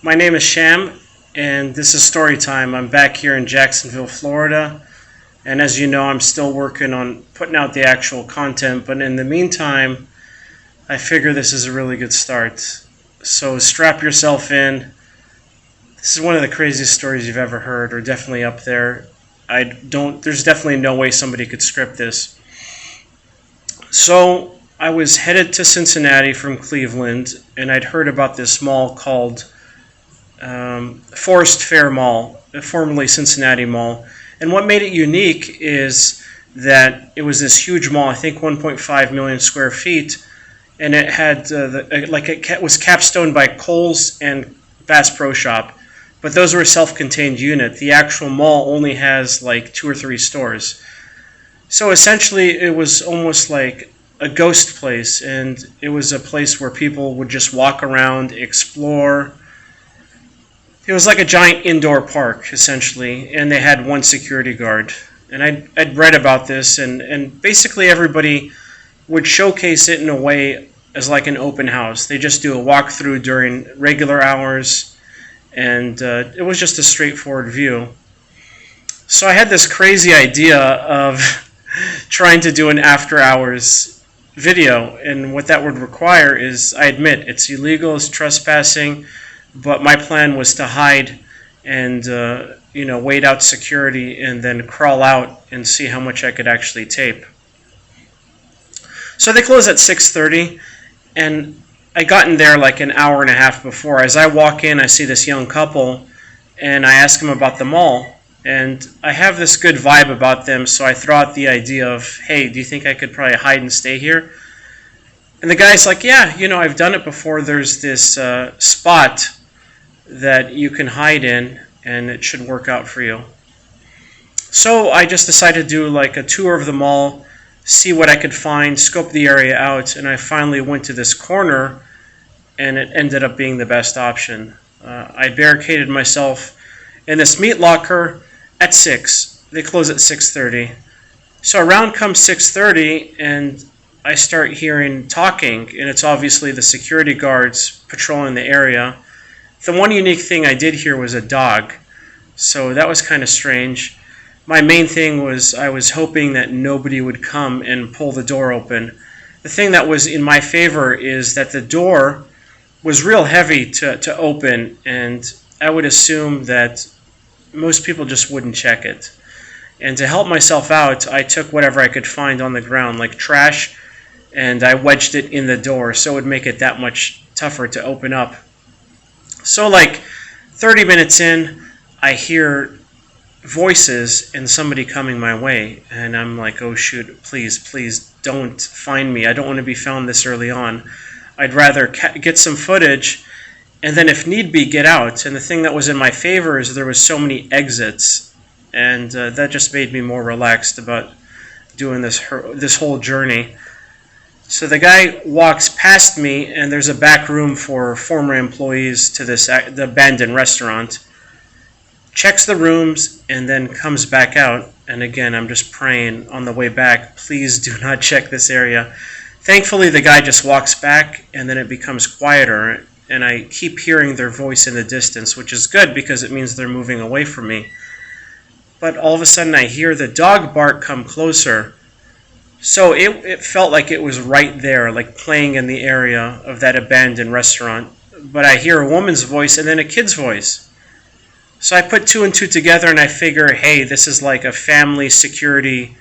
My name is Sham, and this is story time. I'm back here in Jacksonville, Florida, and as you know, I'm still working on putting out the actual content, but in the meantime, I figure this is a really good start. So strap yourself in. This is one of the craziest stories you've ever heard, or definitely up there. There's definitely no way somebody could script this. So I was headed to Cincinnati from Cleveland, and I'd heard about this mall called Forest Fair Mall, formerly Cincinnati Mall. And what made it unique is that it was this huge mall, I think 1.5 million square feet, and it had it was capstoned by Kohl's and Bass Pro Shop, but those were a self-contained unit. The actual mall only has like two or three stores. So essentially, it was almost like a ghost place, and it was a place where people would just walk around, explore. It was like a giant indoor park, essentially, and they had one security guard. And I'd read about this, and basically everybody would showcase it in a way as like an open house. They just do a walkthrough during regular hours, and it was just a straightforward view. So I had this crazy idea of trying to do an after hours video, and what that would require is, I admit, it's illegal, it's trespassing, but my plan was to hide and wait out security and then crawl out and see how much I could actually tape. So they close at 6:30, and I got in there like an hour and a half before. As I walk in, I see this young couple, and I ask them about the mall. And I have this good vibe about them, so I throw out the idea of, hey, do you think I could probably hide and stay here? And the guy's like, yeah, I've done it before. There's this spot that you can hide in, and it should work out for you. So I just decided to do like a tour of the mall, see what I could find, scope the area out, and I finally went to this corner, and it ended up being the best option. I barricaded myself in this meat locker at 6. They close at 6:30. So around comes 6:30, and I start hearing talking, and it's obviously the security guards patrolling the area. The one unique thing I did hear was a dog, so that was kind of strange. My main thing was I was hoping that nobody would come and pull the door open. The thing that was in my favor is that the door was real heavy to open, and I would assume that most people just wouldn't check it. And to help myself out, I took whatever I could find on the ground, like trash, and I wedged it in the door, so it would make it that much tougher to open up. So like 30 minutes in, I hear voices and somebody coming my way, and I'm like, oh shoot, please don't find me. I don't want to be found this early on. I'd rather get some footage and then if need be get out. And the thing that was in my favor is there was so many exits, and that just made me more relaxed about doing this whole journey. So the guy walks past me, and there's a back room for former employees to the abandoned restaurant. Checks the rooms and then comes back out. And again, I'm just praying on the way back, please do not check this area. Thankfully, the guy just walks back, and then it becomes quieter, and I keep hearing their voice in the distance, which is good because it means they're moving away from me. But all of a sudden, I hear the dog bark come closer. So it felt like it was right there, like playing in the area of that abandoned restaurant. But I hear a woman's voice and then a kid's voice. So I put two and two together, and I figure, hey, this is like a family security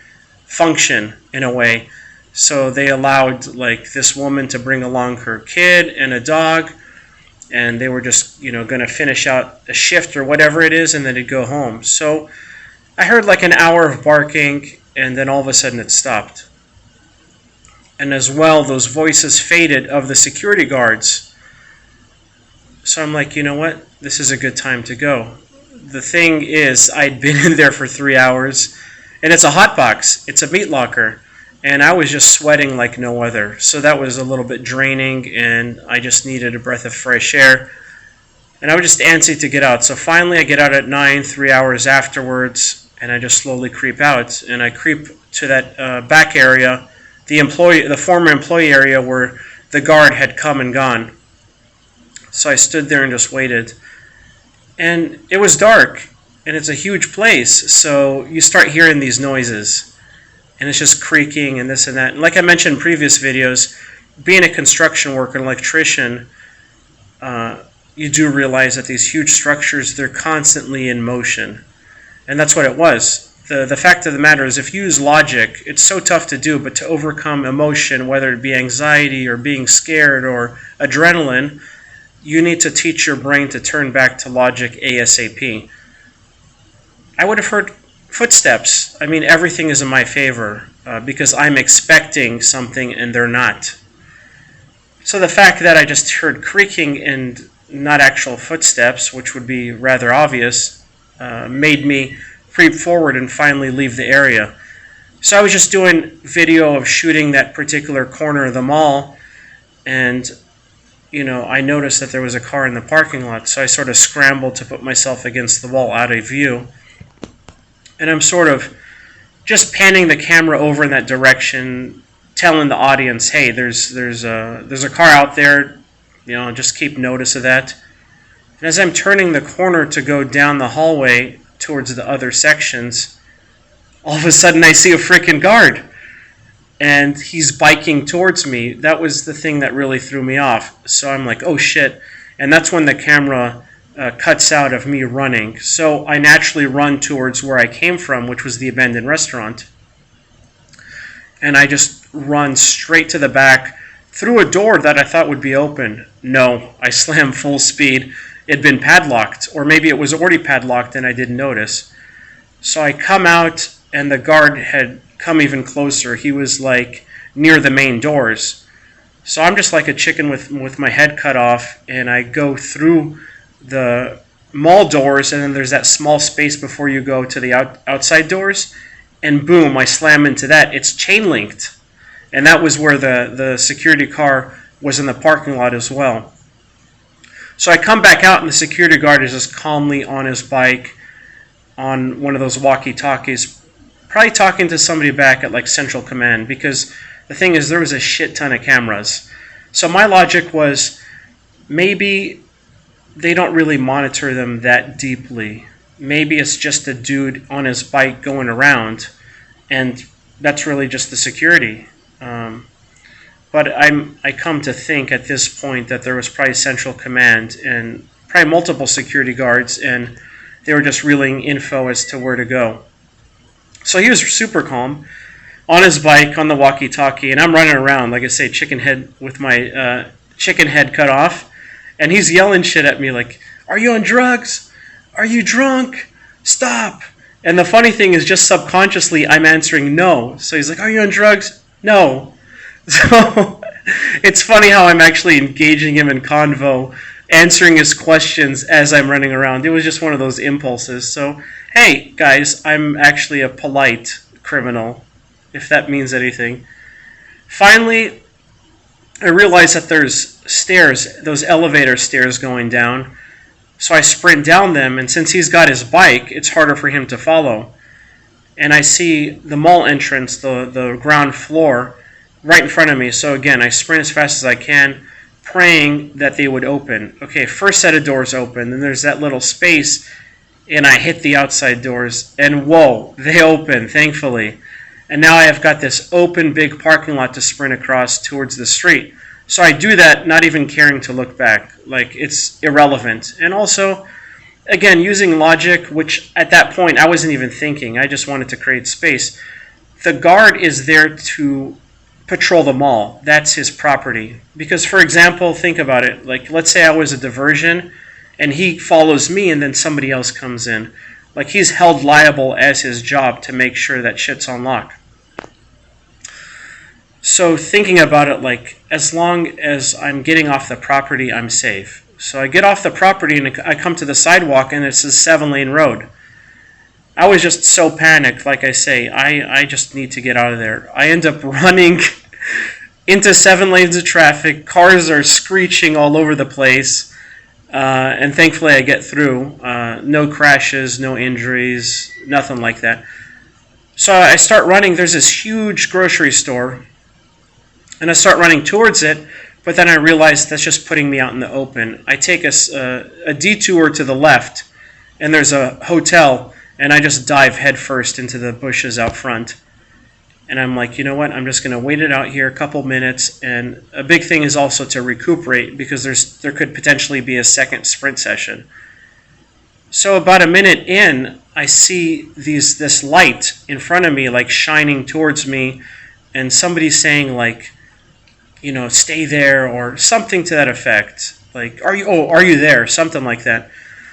function in a way. So they allowed like this woman to bring along her kid and a dog, and they were just going to finish out a shift or whatever it is, and then they'd go home. So I heard like an hour of barking, and then all of a sudden it stopped. And as well, those voices faded of the security guards. So I'm like, you know what? This is a good time to go. The thing is, I'd been in there for 3 hours, and it's a hot box. It's a meat locker, and I was just sweating like no other. So that was a little bit draining, and I just needed a breath of fresh air. And I was just antsy to get out. So finally, I get out at 9, 3 hours afterwards, and I just slowly creep out. And I creep to that back area, the former employee area where the guard had come and gone. So I stood there and just waited. And it was dark, and it's a huge place, so you start hearing these noises, and it's just creaking and this and that. And like I mentioned in previous videos, being a construction worker, an electrician, you do realize that these huge structures, they're constantly in motion. And that's what it was. The fact of the matter is, if you use logic, it's so tough to do, but to overcome emotion, whether it be anxiety or being scared or adrenaline, you need to teach your brain to turn back to logic ASAP. I would have heard footsteps. I mean, everything is in my favor because I'm expecting something and they're not. So the fact that I just heard creaking and not actual footsteps, which would be rather obvious, made me creep forward and finally leave the area. So I was just doing video of shooting that particular corner of the mall, and I noticed that there was a car in the parking lot, so I sort of scrambled to put myself against the wall out of view. And I'm sort of just panning the camera over in that direction, telling the audience, hey, there's a car out there, just keep notice of that. And as I'm turning the corner to go down the hallway towards the other sections, all of a sudden I see a freaking guard. And he's biking towards me. That was the thing that really threw me off. So I'm like, oh shit. And that's when the camera cuts out of me running. So I naturally run towards where I came from, which was the abandoned restaurant. And I just run straight to the back through a door that I thought would be open. No, I slammed full speed. It had been padlocked, or maybe it was already padlocked and I didn't notice. So I come out, and the guard had come even closer. He was like near the main doors. So I'm just like a chicken with my head cut off, and I go through the mall doors, and then there's that small space before you go to the outside doors, and boom, I slam into that. It's chain linked, and that was where the security car was in the parking lot as well. So I come back out, and the security guard is just calmly on his bike on one of those walkie-talkies, probably talking to somebody back at like Central Command, because the thing is, there was a shit ton of cameras. So my logic was, maybe they don't really monitor them that deeply. Maybe it's just a dude on his bike going around, and that's really just the security. But I come to think at this point that there was probably Central Command and probably multiple security guards, and they were just relaying info as to where to go. So he was super calm on his bike, on the walkie-talkie, and I'm running around, like I say, chicken head with my chicken head cut off, and he's yelling shit at me like, "Are you on drugs? Are you drunk? Stop!" And the funny thing is, just subconsciously, I'm answering no. So he's like, "Are you on drugs?" No. So it's funny how I'm actually engaging him in convo, answering his questions as I'm running around. It was just one of those impulses. So, hey, guys, I'm actually a polite criminal, if that means anything. Finally, I realize that there's stairs, those elevator stairs going down. So I sprint down them, and since he's got his bike, it's harder for him to follow. And I see the mall entrance, the ground floor, right in front of me. So again, I sprint as fast as I can, praying that they would open. Okay, first set of doors open, then there's that little space, and I hit the outside doors, and whoa, they open, thankfully. And now I have got this open big parking lot to sprint across towards the street. So I do that not even caring to look back, like it's irrelevant. And also, again, using logic, which at that point I wasn't even thinking, I just wanted to create space. The guard is there to patrol the mall. That's his property. Because, for example, think about it. Like, let's say I was a diversion and he follows me and then somebody else comes in. Like, he's held liable as his job to make sure that shit's on lock. So thinking about it, like, as long as I'm getting off the property, I'm safe. So I get off the property and I come to the sidewalk, and it's a 7-lane road. I was just so panicked, like I say, I just need to get out of there. I end up running into 7 lanes of traffic. Cars are screeching all over the place. And thankfully I get through. No crashes, no injuries, nothing like that. So I start running. There's this huge grocery store. And I start running towards it, But then I realized that's just putting me out in the open. I take a detour to the left, and there's a hotel, and I just dive headfirst into the bushes out front. And I'm like, you know what? I'm just going to wait it out here a couple minutes. And a big thing is also to recuperate, because there could potentially be a second sprint session. So about a minute in, I see this light in front of me, like shining towards me, and somebody saying like, stay there, or something to that effect. Like, are you there? Something like that.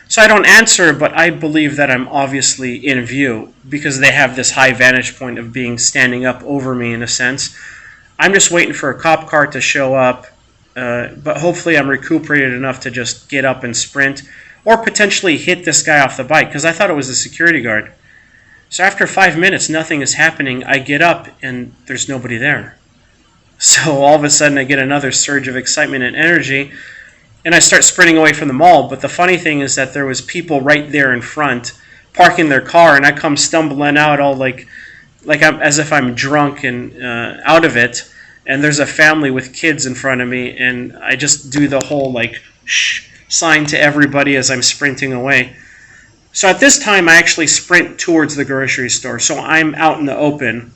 So I don't answer, but I believe that I'm obviously in view, because they have this high vantage point of being standing up over me in a sense. I'm just waiting for a cop car to show up, but hopefully I'm recuperated enough to just get up and sprint, or potentially hit this guy off the bike, because I thought it was a security guard. So after 5 minutes, nothing is happening. I get up, and there's nobody there. So all of a sudden, I get another surge of excitement and energy, and I start sprinting away from the mall. But the funny thing is that there was people right there in front, parking their car, and I come stumbling out all like I'm, as if I'm drunk and out of it. And there's a family with kids in front of me, and I just do the whole like shh sign to everybody as I'm sprinting away. So at this time, I actually sprint towards the grocery store. So I'm out in the open.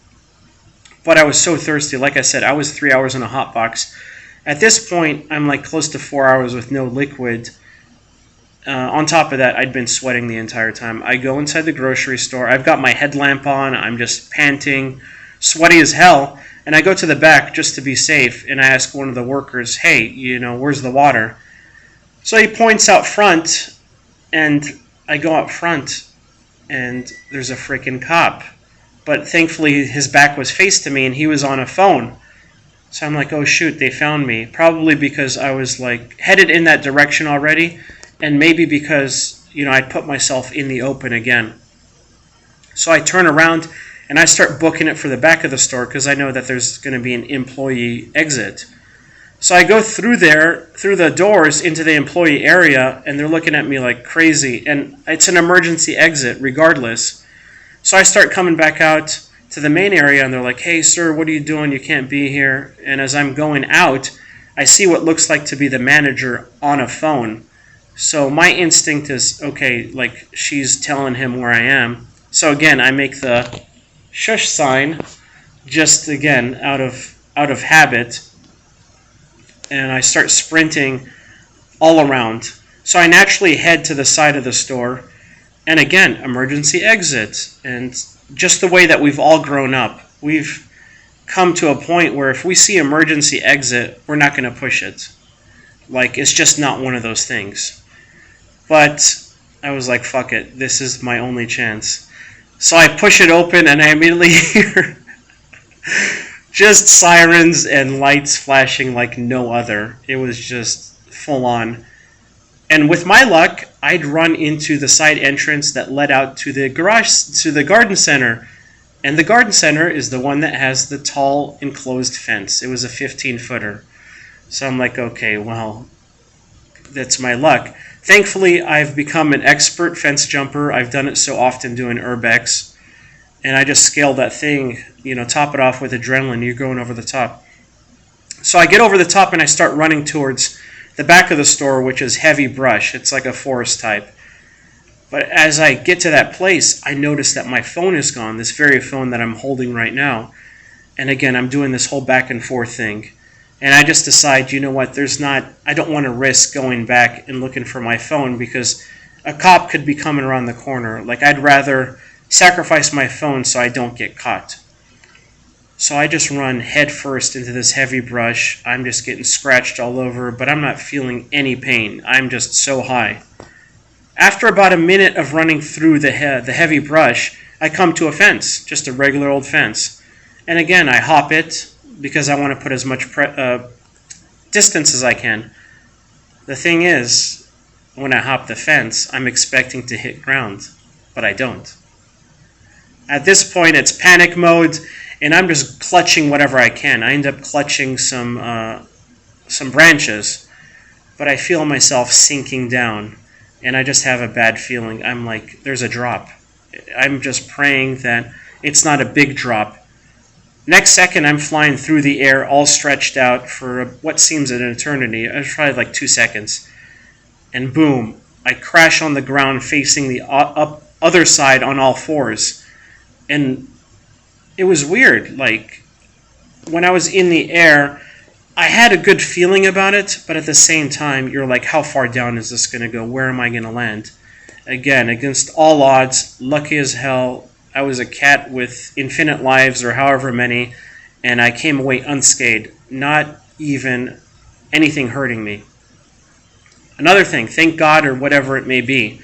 But I was so thirsty. Like I said, I was 3 hours in a hot box. At this point, I'm like close to 4 hours with no liquid. On top of that, I'd been sweating the entire time. I go inside the grocery store. I've got my headlamp on. I'm just panting, sweaty as hell. And I go to the back just to be safe. And I ask one of the workers, hey, where's the water? So he points out front. And I go out front. And there's a freaking cop. But thankfully, his back was faced to me, and he was on a phone. So I'm like, oh shoot, they found me. Probably because I was like headed in that direction already, and maybe because, I'd put myself in the open again. So I turn around, and I start booking it for the back of the store, because I know that there's going to be an employee exit. So I go through the doors into the employee area, and they're looking at me like crazy. And it's an emergency exit regardless. So I start coming back out to the main area, and they're like, hey, sir, what are you doing? You can't be here. And as I'm going out, I see what looks like to be the manager on a phone. So my instinct is, okay, like she's telling him where I am. So again, I make the shush sign, just again, out of habit. And I start sprinting all around. So I naturally head to the side of the store. And again, emergency exit. And just the way that we've all grown up, we've come to a point where if we see emergency exit, we're not going to push it. Like, it's just not one of those things. But I was like, fuck it, this is my only chance. So I push it open, and I immediately hear just sirens and lights flashing like no other. It was just full on. And with my luck, I'd run into the side entrance that led out to the garden center. And the garden center is the one that has the tall enclosed fence. It was a 15-footer. So I'm like, okay, well, that's my luck. Thankfully, I've become an expert fence jumper. I've done it so often doing urbex. And I just scaled that thing, top it off with adrenaline. You're going over the top. So I get over the top, and I start running towards the back of the store, which is heavy brush. It's like a forest type. But as I get to that place, I notice that my phone is gone, this very phone that I'm holding right now. And again, I'm doing this whole back and forth thing. And I just decide, you know what, I don't want to risk going back and looking for my phone, because a cop could be coming around the corner. Like, I'd rather sacrifice my phone so I don't get caught. So I just run head first into this heavy brush. I'm just getting scratched all over, but I'm not feeling any pain. I'm just so high. After about a minute of running through the heavy brush, I come to a fence, just a regular old fence. And again, I hop it because I want to put as much distance as I can. The thing is, when I hop the fence, I'm expecting to hit ground, but I don't. At this point, it's panic mode, and I'm just clutching whatever I can. I end up clutching some branches, but I feel myself sinking down, and I just have a bad feeling. I'm like, there's a drop. I'm just praying that it's not a big drop. Next second, I'm flying through the air, all stretched out for what seems an eternity. It was probably like 2 seconds. And boom, I crash on the ground facing the other side on all fours. And it was weird. Like, when I was in the air, I had a good feeling about it, but at the same time, you're like, how far down is this going to go? Where am I going to land? Again, against all odds, lucky as hell, I was a cat with infinite lives or however many, and I came away unscathed, not even anything hurting me. Another thing, thank God or whatever it may be,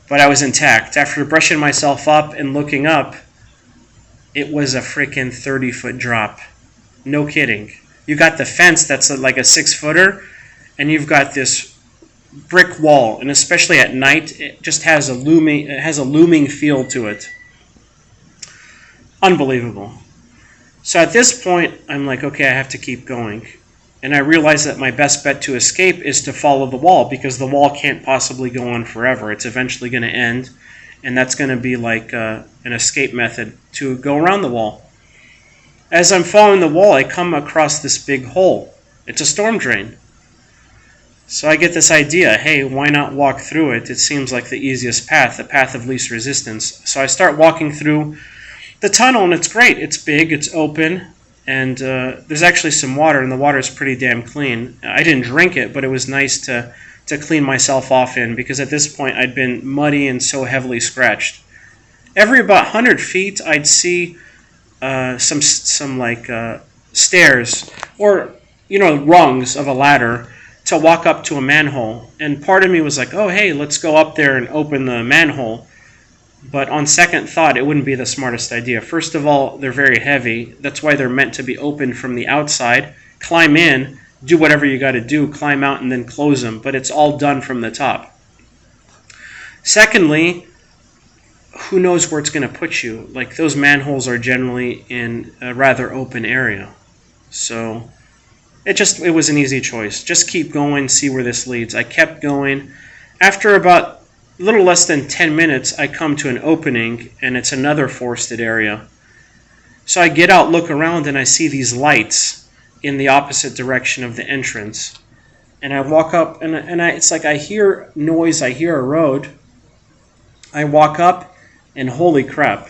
but I was intact. After brushing myself up and looking up, it was a freaking 30-foot drop. No kidding. You got the fence that's like a 6-footer, and you've got this brick wall, and especially at night, it just has a looming feel to it. Unbelievable. So at this point, I'm like, okay, I have to keep going. And I realize that my best bet to escape is to follow the wall, because the wall can't possibly go on forever. It's eventually going to end, and that's going to be like an escape method to go around the wall. As I'm following the wall, I come across this big hole. It's a storm drain. So I get this idea, hey, why not walk through it? It seems like the easiest path, the path of least resistance. So I start walking through the tunnel, and it's great. It's big, it's open, and there's actually some water, and the water is pretty damn clean. I didn't drink it, but it was nice to clean myself off in, because at this point I'd been muddy and so heavily scratched. Every about 100 feet, I'd see some stairs, or rungs of a ladder to walk up to a manhole. And part of me was like, oh hey, let's go up there and open the manhole. But on second thought, it wouldn't be the smartest idea. First of all, they're very heavy. That's why they're meant to be opened from the outside. Climb in, do whatever you got to do, climb out, and then close them. But it's all done from the top. Secondly, who knows where it's going to put you? Like, those manholes are generally in a rather open area. So it was an easy choice. Just keep going, see where this leads. I kept going. After about a little less than 10 minutes, I come to an opening, and it's another forested area. So I get out, look around, and I see these lights in the opposite direction of the entrance. And I walk up, and it's like I hear noise, I hear a road. I walk up, and holy crap,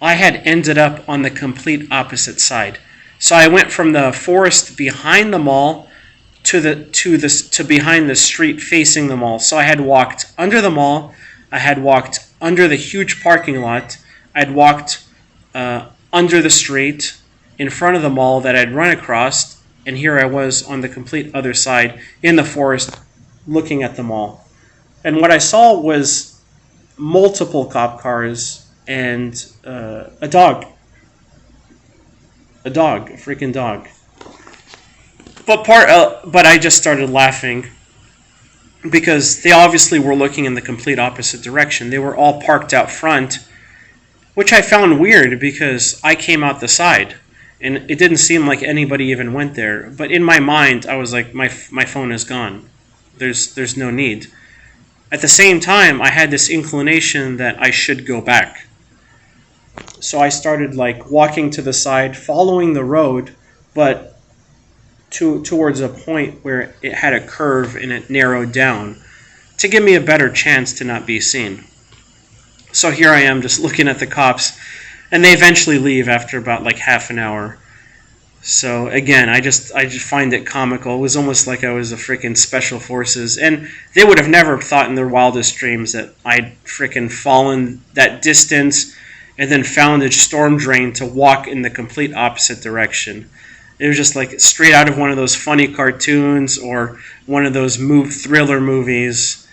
I had ended up on the complete opposite side. So I went from the forest behind the mall to behind the street facing the mall. So I had walked under the mall, I had walked under the huge parking lot, I'd walked under the street in front of the mall that I'd run across, and here I was on the complete other side in the forest looking at the mall. And what I saw was multiple cop cars and a dog. A freaking dog. But I just started laughing, because they obviously were looking in the complete opposite direction. They were all parked out front, which I found weird because I came out the side, and it didn't seem like anybody even went there. But in my mind, I was like, my phone is gone. There's no need. At the same time, I had this inclination that I should go back. So I started like walking to the side, following the road, but towards a point where it had a curve and it narrowed down to give me a better chance to not be seen. So here I am just looking at the cops, and they eventually leave after about like half an hour. So again, I just find it comical. It was almost like I was a freaking special forces, and they would have never thought in their wildest dreams that I'd freaking fallen that distance and then found a storm drain to walk in the complete opposite direction. It was just like straight out of one of those funny cartoons or one of those thriller movies,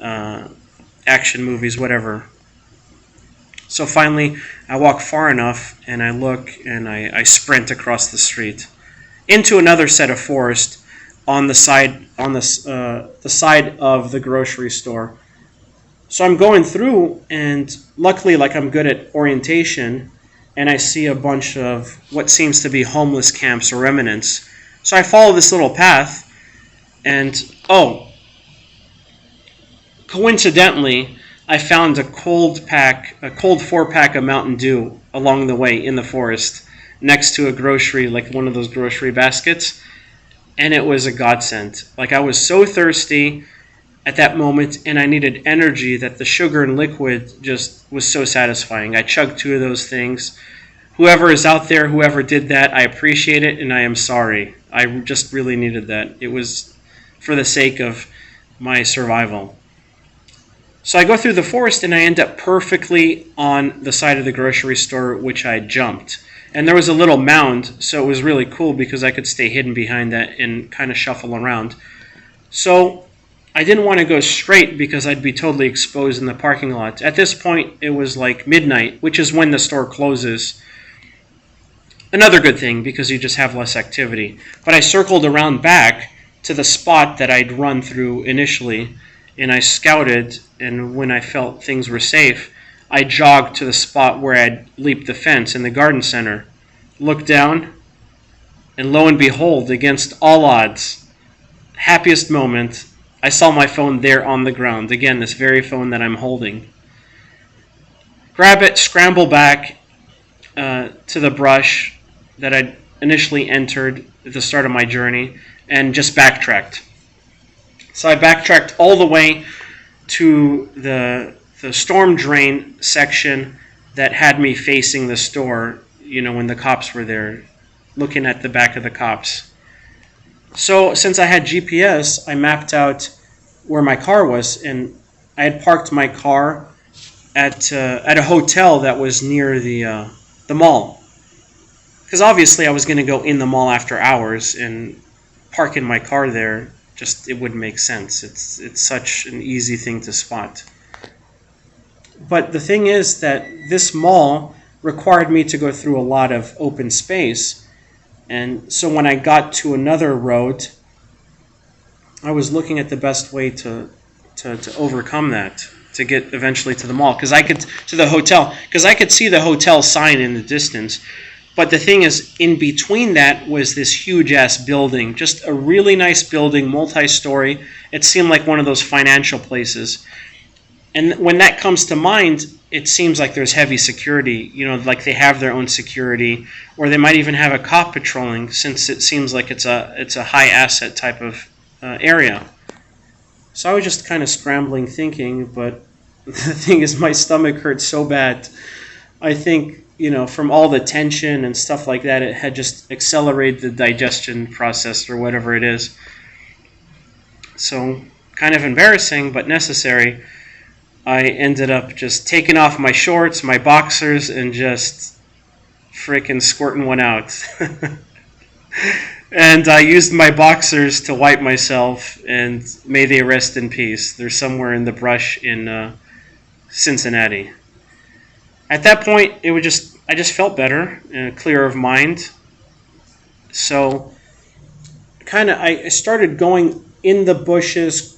action movies, whatever. So finally, I walk far enough, and I look, and I sprint across the street into another set of forest on the side the side of the grocery store. So I'm going through, and luckily, like, I'm good at orientation, and I see a bunch of what seems to be homeless camps or remnants. So I follow this little path, and coincidentally, I found a cold 4-pack of Mountain Dew along the way in the forest. next to a grocery, like one of those grocery baskets, and it was a godsend. Like, I was so thirsty at that moment, and I needed energy that the sugar and liquid just was so satisfying. I chugged 2 of those things. Whoever is out there, whoever did that, I appreciate it, and I am sorry. I just really needed that. It was for the sake of my survival. So I go through the forest, and I end up perfectly on the side of the grocery store, which I jumped. And there was a little mound, so it was really cool because I could stay hidden behind that and kind of shuffle around. So I didn't want to go straight because I'd be totally exposed in the parking lot. At this point, it was like midnight, which is when the store closes. Another good thing because you just have less activity. But I circled around back to the spot that I'd run through initially, and I scouted, and when I felt things were safe, I jogged to the spot where I'd leaped the fence in the garden center, looked down, and lo and behold, against all odds, happiest moment, I saw my phone there on the ground. Again, this very phone that I'm holding. Grab it, scramble back to the brush that I'd initially entered at the start of my journey, and just backtracked. So I backtracked all the way to the storm drain section that had me facing the store, when the cops were there, looking at the back of the cops. So since I had GPS, I mapped out where my car was, and I had parked my car at a hotel that was near the mall. Because obviously I was going to go in the mall after hours, and parking my car there, it wouldn't make sense. It's such an easy thing to spot. But the thing is that this mall required me to go through a lot of open space. And so when I got to another road, I was looking at the best way to overcome that, to get eventually to the mall, to the hotel, because I could see the hotel sign in the distance. But the thing is, in between that was this huge-ass building, just a really nice building, multi-story. It seemed like one of those financial places. And when that comes to mind, it seems like there's heavy security, like they have their own security, or they might even have a cop patrolling, since it seems like it's a high-asset type of area. So I was just kind of scrambling thinking, but the thing is, my stomach hurt so bad. I think, from all the tension and stuff like that, it had just accelerated the digestion process or whatever it is. So, kind of embarrassing, but necessary. I ended up just taking off my shorts, my boxers, and just freaking squirting one out. And I used my boxers to wipe myself, and may they rest in peace. They're somewhere in the brush in Cincinnati. At that point, I just felt better, clear of mind. So, I started going in the bushes,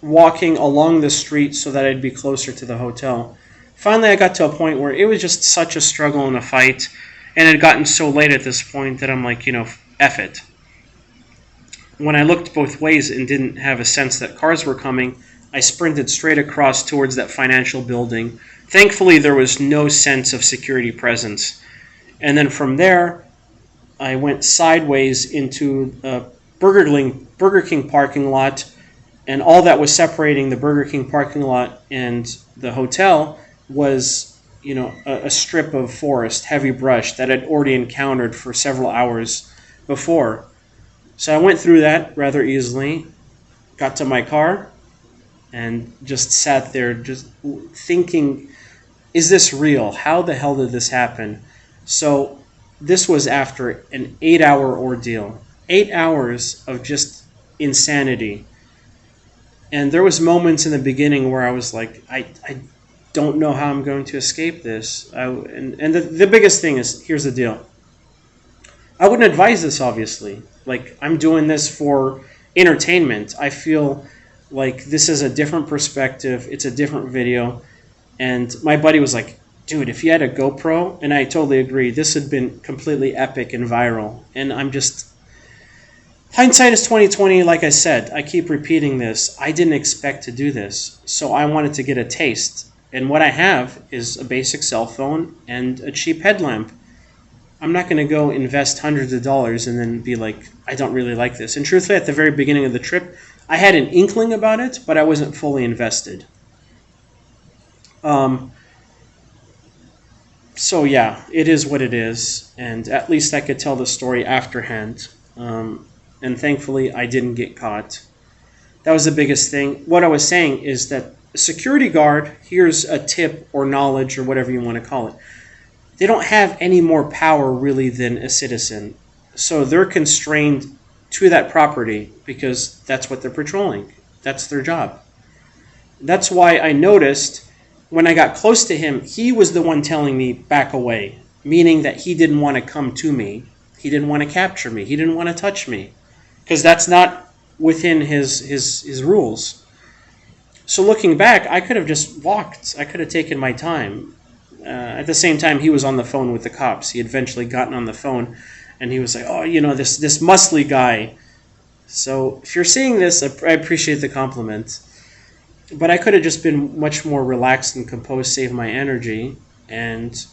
walking along the street so that I'd be closer to the hotel. Finally, I got to a point where it was just such a struggle and a fight, and it had gotten so late at this point that I'm like, F it. When I looked both ways and didn't have a sense that cars were coming, I sprinted straight across towards that financial building. Thankfully, there was no sense of security presence. And then from there, I went sideways into a Burger King parking lot, and all that was separating the Burger King parking lot and the hotel was, a strip of forest, heavy brush that I'd already encountered for several hours before. So I went through that rather easily, got to my car, and just sat there just thinking, is this real? How the hell did this happen? So this was after an 8-hour ordeal. 8 hours of just insanity. And there was moments in the beginning where I was like, I don't know how I'm going to escape this. And the biggest thing is, here's the deal. I wouldn't advise this, obviously. Like, I'm doing this for entertainment. I feel like this is a different perspective. It's a different video. And my buddy was like, dude, if you had a GoPro, and I totally agree, this had been completely epic and viral. And I'm just, hindsight is 20/20, like I said. I keep repeating this. I didn't expect to do this. So I wanted to get a taste. And what I have is a basic cell phone and a cheap headlamp. I'm not going to go invest hundreds of dollars and then be like, I don't really like this. And truthfully, at the very beginning of the trip, I had an inkling about it, but I wasn't fully invested. So yeah, it is what it is, and at least I could tell the story afterhand. And thankfully, I didn't get caught. That was the biggest thing. What I was saying is that a security guard, here's a tip or knowledge or whatever you want to call it, they don't have any more power really than a citizen. So they're constrained to that property because that's what they're patrolling. That's their job. That's why I noticed when I got close to him, he was the one telling me back away, meaning that he didn't want to come to me. He didn't want to capture me. He didn't want to touch me because that's not within his rules. So looking back, I could have just walked. I could have taken my time. At the same time, he was on the phone with the cops. He had eventually gotten on the phone, and he was like, "Oh, this muscly guy." So if you're seeing this, I appreciate the compliment. But I could have just been much more relaxed and composed, saved my energy, and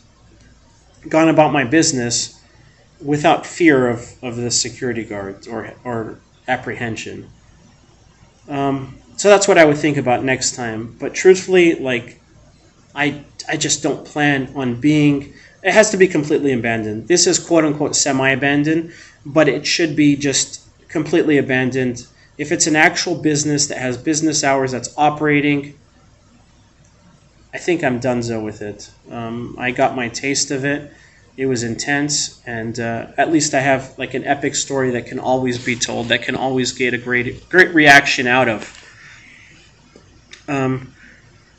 gone about my business without fear of the security guards or apprehension. So that's what I would think about next time. But truthfully, like, I just don't plan on being. It has to be completely abandoned. This is quote unquote semi-abandoned, but it should be just completely abandoned. If it's an actual business that has business hours that's operating, I think I'm donezo with it. I got my taste of it. It was intense, and at least I have like an epic story that can always be told, that can always get a great reaction out of.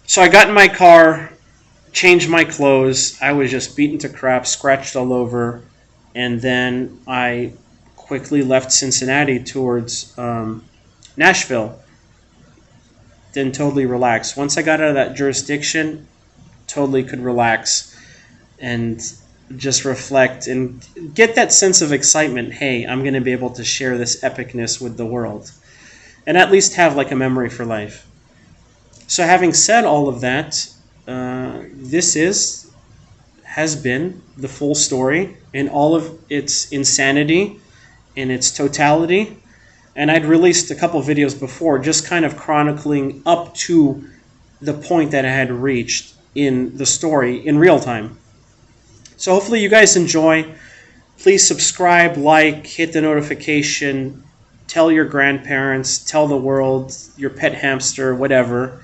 So I got in my car, changed my clothes. I was just beaten to crap, scratched all over, and then I quickly left Cincinnati towards Nashville. Then totally relaxed. Once I got out of that jurisdiction, totally could relax and just reflect and get that sense of excitement. Hey, I'm going to be able to share this epicness with the world and at least have like a memory for life. So having said all of that, this has been the full story in all of its insanity, in its totality. And I'd released a couple videos before just kind of chronicling up to the point that I had reached in the story in real time. So hopefully you guys enjoy. Please subscribe, like, hit the notification, tell your grandparents, tell the world, your pet hamster, whatever.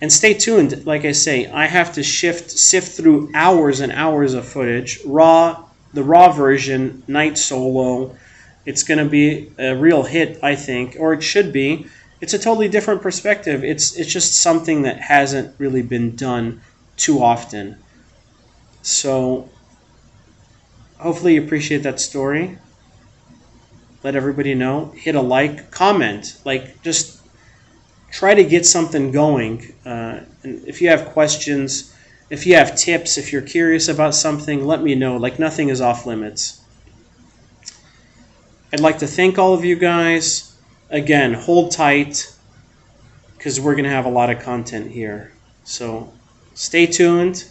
And stay tuned. Like I say, I have to sift through hours and hours of footage. The raw version, night solo. It's going to be a real hit, I think, or it should be. It's a totally different perspective. It's just something that hasn't really been done too often. So hopefully you appreciate that story. Let everybody know. Hit a like, comment, like just try to get something going. And if you have questions, if you have tips, if you're curious about something, let me know. Like nothing is off limits. I'd like to thank all of you guys. Again, hold tight because we're going to have a lot of content here. So stay tuned.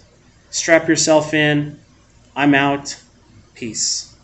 Strap yourself in. I'm out. Peace.